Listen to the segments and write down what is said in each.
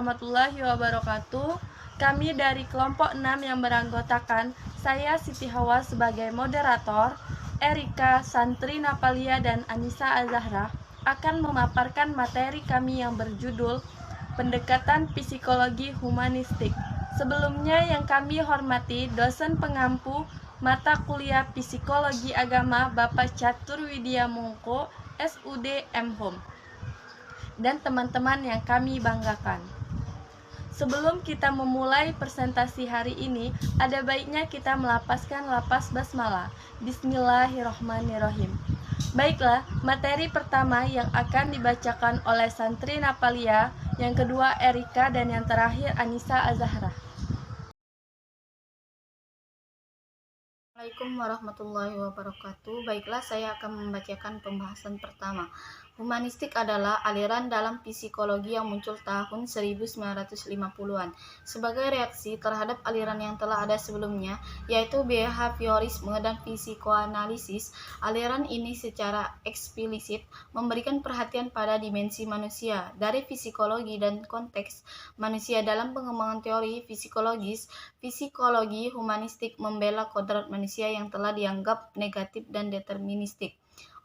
warahmatullahi wabarakatuh. Kami dari kelompok 6 yang beranggotakan saya Siti Hawa sebagai moderator, Erika, Santri Napalia, dan Anissa Azahra akan memaparkan materi kami yang berjudul Pendekatan Psikologi Humanistik. Sebelumnya yang kami hormati dosen pengampu mata kuliah Psikologi Agama Bapak Catur Widya Mungko, SUD M.Hum, dan teman-teman yang kami banggakan. Sebelum kita memulai presentasi hari ini, ada baiknya kita melapaskan lapas basmalah. Bismillahirrohmanirrohim. Baiklah, materi pertama yang akan dibacakan oleh Santri Napalia, yang kedua Erika, dan yang terakhir Anissa Azahra. Assalamualaikum warahmatullahi wabarakatuh. Baiklah, saya akan membacakan pembahasan pertama. Humanistik adalah aliran dalam psikologi yang muncul tahun 1950-an sebagai reaksi terhadap aliran yang telah ada sebelumnya, yaitu behaviorisme dan psikoanalisis. Aliran ini secara eksplisit memberikan perhatian pada dimensi manusia dari psikologi dan konteks manusia dalam pengembangan teori psikologis. Psikologi humanistik membela kodrat manusia yang telah dianggap negatif dan deterministik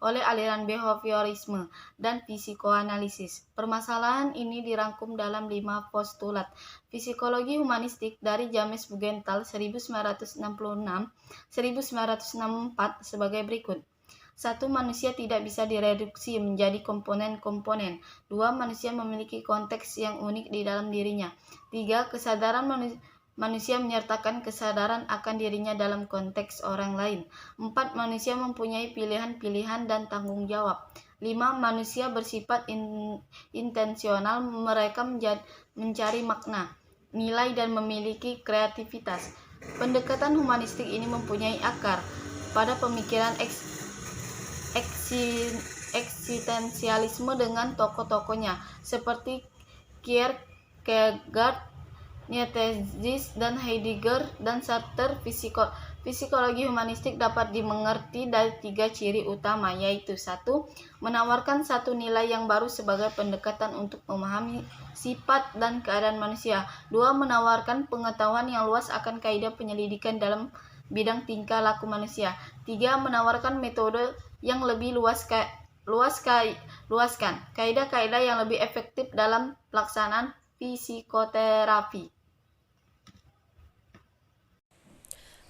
oleh aliran behaviorisme dan psikoanalisis. Permasalahan ini dirangkum dalam 5 postulat psikologi humanistik dari James Bugental 1966-1964 sebagai berikut. 1. Manusia tidak bisa direduksi menjadi komponen-komponen. 2. Manusia memiliki konteks yang unik di dalam dirinya. 3. Kesadaran manusia menyertakan kesadaran akan dirinya dalam konteks orang lain. 4. Manusia mempunyai pilihan-pilihan dan tanggung jawab. 5. Manusia bersifat intensional, mereka mencari makna, nilai, dan memiliki kreativitas. Pendekatan humanistik ini mempunyai akar pada pemikiran eksistensialisme dengan tokoh-tokohnya seperti Kierkegaard, Nietzsche, dan Heidegger dan Sartre. Psikologi humanistik dapat dimengerti dari 3 ciri utama, yaitu 1. Menawarkan satu nilai yang baru sebagai pendekatan untuk memahami sifat dan keadaan manusia. 2. Menawarkan pengetahuan yang luas akan kaidah penyelidikan dalam bidang tingkah laku manusia. 3. Menawarkan metode yang lebih luaskan kaidah-kaidah yang lebih efektif dalam pelaksanaan psikoterapi.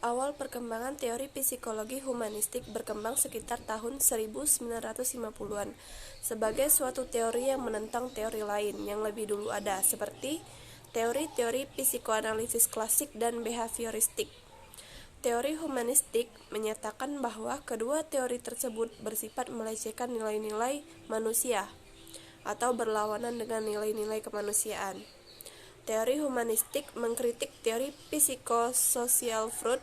Awal perkembangan teori psikologi humanistik berkembang sekitar tahun 1950-an sebagai suatu teori yang menentang teori lain yang lebih dulu ada, seperti teori-teori psikoanalisis klasik dan behavioristik. Teori humanistik menyatakan bahwa kedua teori tersebut bersifat melecehkan nilai-nilai manusia atau berlawanan dengan nilai-nilai kemanusiaan. Teori humanistik mengkritik teori psikososial Freud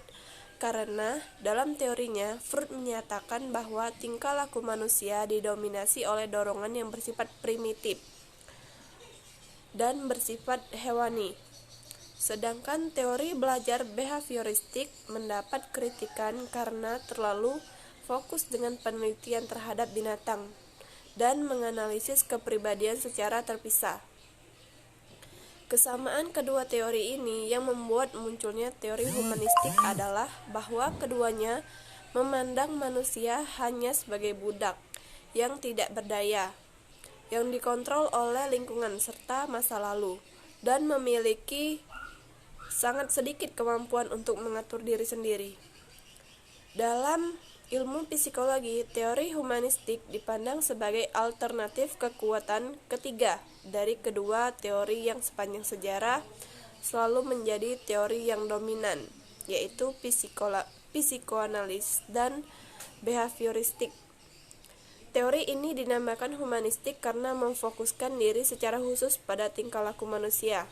karena dalam teorinya Freud menyatakan bahwa tingkah laku manusia didominasi oleh dorongan yang bersifat primitif dan bersifat hewani. Sedangkan teori belajar behavioristik mendapat kritikan karena terlalu fokus dengan penelitian terhadap binatang dan menganalisis kepribadian secara terpisah. Kesamaan kedua teori ini yang membuat munculnya teori humanistik adalah bahwa keduanya memandang manusia hanya sebagai budak yang tidak berdaya, yang dikontrol oleh lingkungan serta masa lalu, dan memiliki sangat sedikit kemampuan untuk mengatur diri sendiri. Dalam ilmu psikologi, teori humanistik dipandang sebagai alternatif kekuatan ketiga dari kedua teori yang sepanjang sejarah selalu menjadi teori yang dominan, yaitu psikoanalis dan behavioristik. Teori ini dinamakan humanistik karena memfokuskan diri secara khusus pada tingkah laku manusia.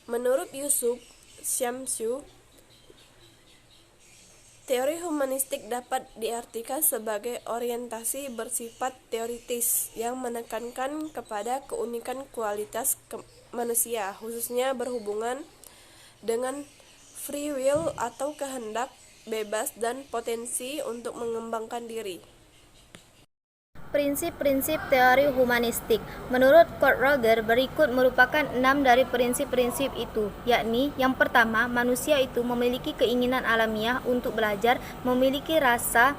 Menurut Yusuf Shamsu, teori humanistik dapat diartikan sebagai orientasi bersifat teoritis yang menekankan kepada keunikan kualitas manusia, khususnya berhubungan dengan free will atau kehendak bebas dan potensi untuk mengembangkan diri. Prinsip-prinsip teori humanistik. Menurut Kurt Roger, berikut merupakan 6 dari prinsip-prinsip itu, yakni yang pertama, manusia itu memiliki keinginan alamiah untuk belajar, memiliki rasa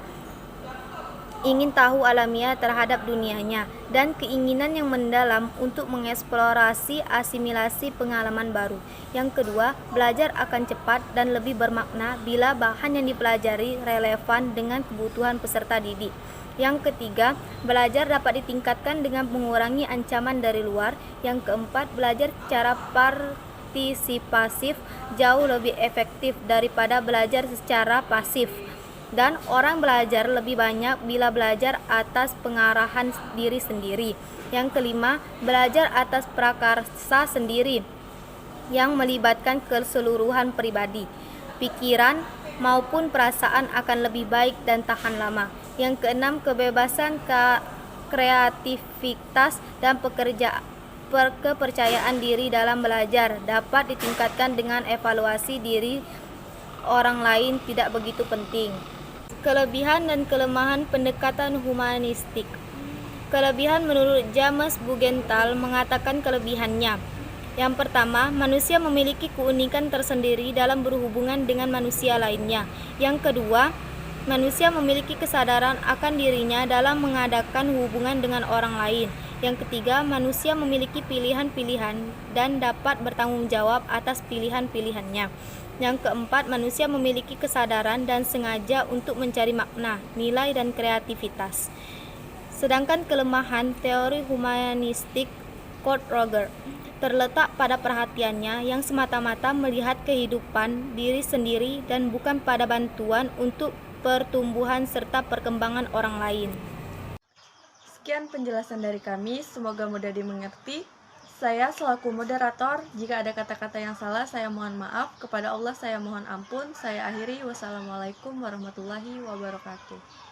ingin tahu alamiah terhadap dunianya, dan keinginan yang mendalam untuk mengeksplorasi asimilasi pengalaman baru. Yang kedua, belajar akan cepat dan lebih bermakna bila bahan yang dipelajari relevan dengan kebutuhan peserta didik. Yang ketiga, belajar dapat ditingkatkan dengan mengurangi ancaman dari luar. Yang keempat, belajar secara partisipasif jauh lebih efektif daripada belajar secara pasif. Dan orang belajar lebih banyak bila belajar atas pengarahan diri sendiri. Yang kelima, belajar atas prakarsa sendiri yang melibatkan keseluruhan pribadi, pikiran maupun perasaan akan lebih baik dan tahan lama. Yang keenam, kebebasan kreativitas dan kepercayaan diri dalam belajar dapat ditingkatkan dengan evaluasi diri orang lain tidak begitu penting. Kelebihan dan kelemahan pendekatan humanistik. Kelebihan menurut James Bugental mengatakan kelebihannya. Yang pertama, manusia memiliki keunikan tersendiri dalam berhubungan dengan manusia lainnya. Yang kedua, manusia memiliki kesadaran akan dirinya dalam mengadakan hubungan dengan orang lain. Yang ketiga, manusia memiliki pilihan-pilihan dan dapat bertanggung jawab atas pilihan-pilihannya. Yang keempat, manusia memiliki kesadaran dan sengaja untuk mencari makna, nilai, dan kreativitas. Sedangkan kelemahan teori humanistik Kurt Roger terletak pada perhatiannya yang semata-mata melihat kehidupan diri sendiri dan bukan pada bantuan untuk pertumbuhan serta perkembangan orang lain. Sekian penjelasan dari kami, semoga mudah dimengerti. Saya selaku moderator, jika ada kata-kata yang salah saya mohon maaf, kepada Allah saya mohon ampun. Saya akhiri, wassalamualaikum warahmatullahi wabarakatuh.